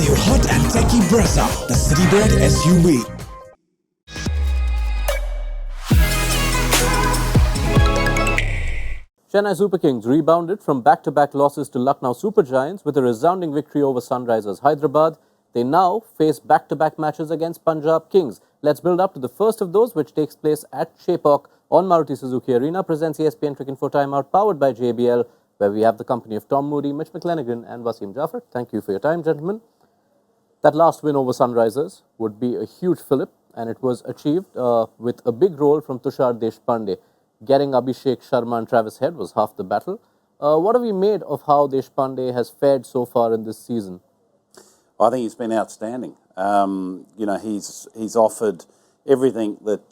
new hot and techy Brezza, the Citybred SUV. Chennai Super Kings rebounded from back-to-back losses to Lucknow Super Giants with a resounding victory over Sunrisers Hyderabad. They now face back-to-back matches against Punjab Kings. Let's build up to the first of those, which takes place at Chepauk on Maruti Suzuki Arena. Presents ESPN Cricinfo Timeout, powered by JBL, where we have the company of Tom Moody, Mitch McClenaghan and Wasim Jaffer. Thank you for your time, gentlemen. That last win over Sunrisers would be a huge fillip, and it was achieved with a big role from Tushar Deshpande. Getting Abhishek Sharma and Travis Head was half the battle. What have we made of how Deshpande has fared so far in this season? I think he's been outstanding. He's offered everything that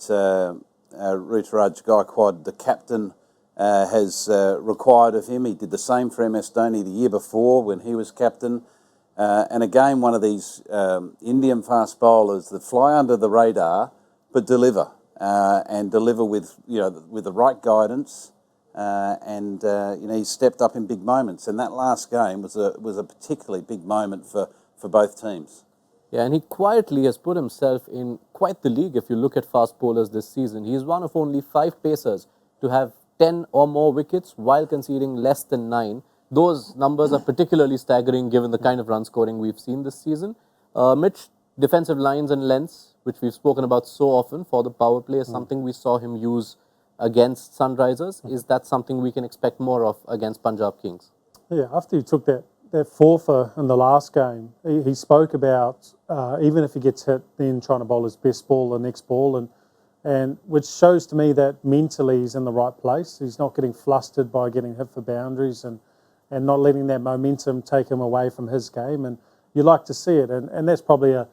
Ruturaj Gaikwad, the captain, has required of him. He did the same for MS Dhoni the year before when he was captain. And again, one of these Indian fast bowlers that fly under the radar but deliver. And deliver with the right guidance, he stepped up in big moments. And that last game was a particularly big moment for both teams. Yeah, and he quietly has put himself in quite the league. If you look at fast bowlers this season, he is one of only 5 pacers to have 10 or more wickets while conceding less than 9. Those numbers are particularly staggering given the kind of run scoring we've seen this season. Mitch, defensive lines and lengths, which we've spoken about so often for the power play, is something we saw him use against Sunrisers. Is that something we can expect more of against Punjab Kings? Yeah, after he took that fourfer in the last game, he spoke about even if he gets hit, then trying to bowl his best ball the next ball, and which shows to me that mentally he's in the right place. He's not getting flustered by getting hit for boundaries and not letting that momentum take him away from his game. And you like to see it, and that's probably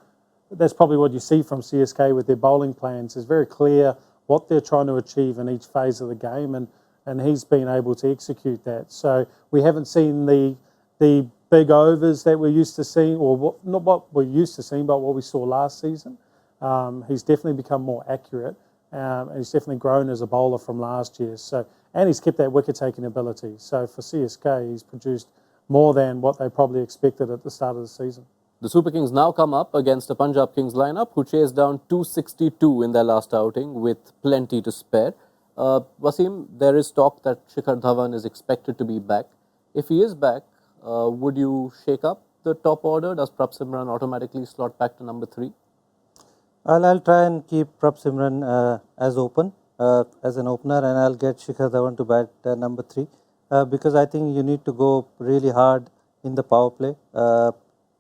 what you see from CSK with their bowling plans. It's very clear what they're trying to achieve in each phase of the game, and he's been able to execute that. So we haven't seen the big overs that we're used to seeing, or not what we're used to seeing, but what we saw last season. He's definitely become more accurate, and he's definitely grown as a bowler from last year. And he's kept that wicket-taking ability. So for CSK, he's produced more than what they probably expected at the start of the season. The Super Kings now come up against a Punjab Kings lineup who chased down 262 in their last outing with plenty to spare. Wasim, there is talk that Shikhar Dhawan is expected to be back. If he is back, would you shake up the top order? Does Prab Simran automatically slot back to number 3? I'll try and keep Prab Simran as an opener, and I'll get Shikhar Dhawan to bat number 3 because I think you need to go really hard in the power play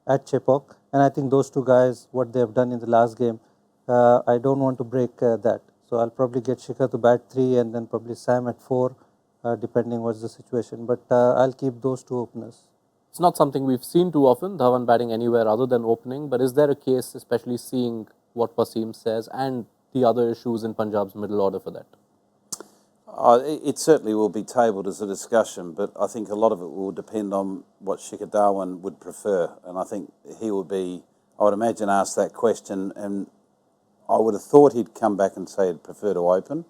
at Chepauk, and I think those two guys, what they have done in the last game, I don't want to break that. So I'll probably get Shikhar to bat 3 and then probably Sam at 4, depending what's the situation. But I'll keep those two openers. It's not something we've seen too often, Dhawan batting anywhere other than opening, but is there a case, especially seeing what Wasim says and the other issues in Punjab's middle order for that? It certainly will be tabled as a discussion, but I think a lot of it will depend on what Shikhar Dhawan would prefer. And I think he would be, I would imagine, asked that question, and I would have thought he'd come back and say he'd prefer to open.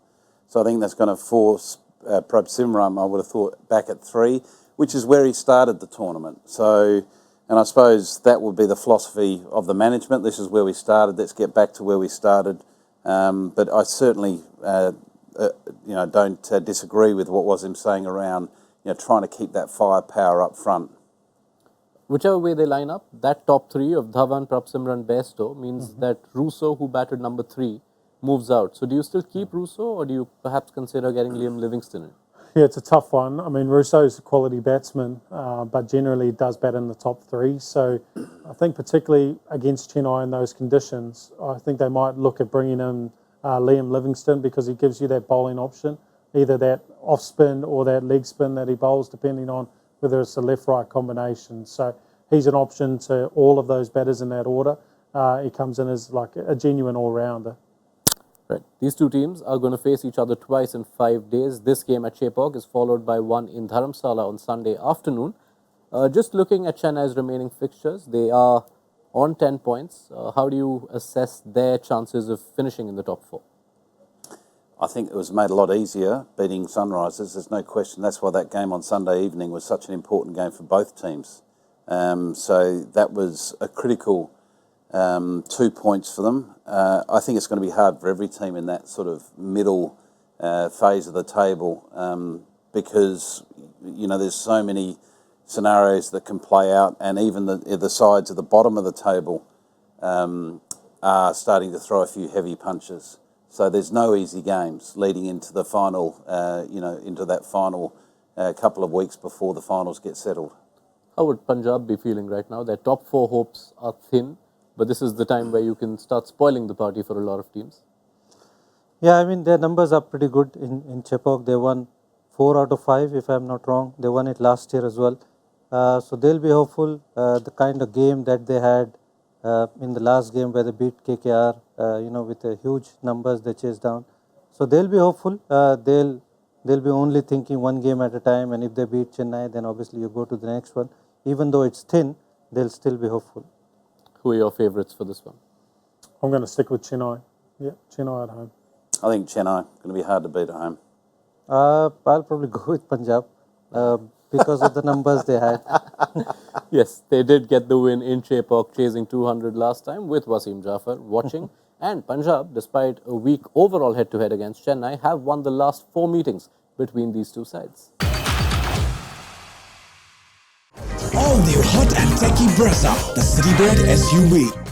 So I think that's going to force Prab Simran, I would have thought, back at 3, which is where he started the tournament. So, and I suppose that would be the philosophy of the management. This is where we started, let's get back to where we started. But I certainly don't disagree with what was him saying around trying to keep that firepower up front. Whichever way they line up, that top 3 of Dhawan, Prab Simran, Bairstow means that Russo, who batted number 3, moves out. So do you still keep Russo, or do you perhaps consider getting Liam Livingstone in? Yeah, it's a tough one. I mean, Russo's a quality batsman, but generally does bat in the top 3. So I think particularly against Chennai in those conditions, I think they might look at bringing in Liam Livingstone because he gives you that bowling option, either that off spin or that leg spin that he bowls, depending on whether it's a left-right combination. So he's an option to all of those batters in that order. He comes in as like a genuine all-rounder. Right. These two teams are going to face each other twice in 5 days. This game at Chepauk is followed by one in Dharamsala on Sunday afternoon. Just looking at Chennai's remaining fixtures, they are on 10 points. How do you assess their chances of finishing in the top 4? I think it was made a lot easier beating Sunrisers. There's no question. That's why that game on Sunday evening was such an important game for both teams. So that was a critical 2 points for them. I think it's going to be hard for every team in that sort of middle phase of the table because, there's so many scenarios that can play out, and even the sides at the bottom of the table are starting to throw a few heavy punches. So there's no easy games leading into the final, into that final couple of weeks before the finals get settled. How would Punjab be feeling right now? Their top 4 hopes are thin, but this is the time where you can start spoiling the party for a lot of teams. Yeah, I mean, their numbers are pretty good in Chepauk. They won 4 out of 5, if I'm not wrong. They won it last year as well. So they'll be hopeful. The kind of game that they had in the last game where they beat KKR, with a huge numbers they chased down. So they'll be hopeful. They'll be only thinking one game at a time, and if they beat Chennai, then obviously you go to the next one. Even though it's thin, they'll still be hopeful. Who are your favourites for this one? I'm going to stick with Chennai. Yeah, Chennai at home. I think Chennai going to be hard to beat at home. I'll probably go with Punjab because of the numbers they had. Yes, they did get the win in Chepauk, chasing 200 last time with Wasim Jafar watching. And Punjab, despite a weak overall head-to-head against Chennai, have won the last 4 meetings between these two sides. All new hot and techy Brezza, the Citybird SUV.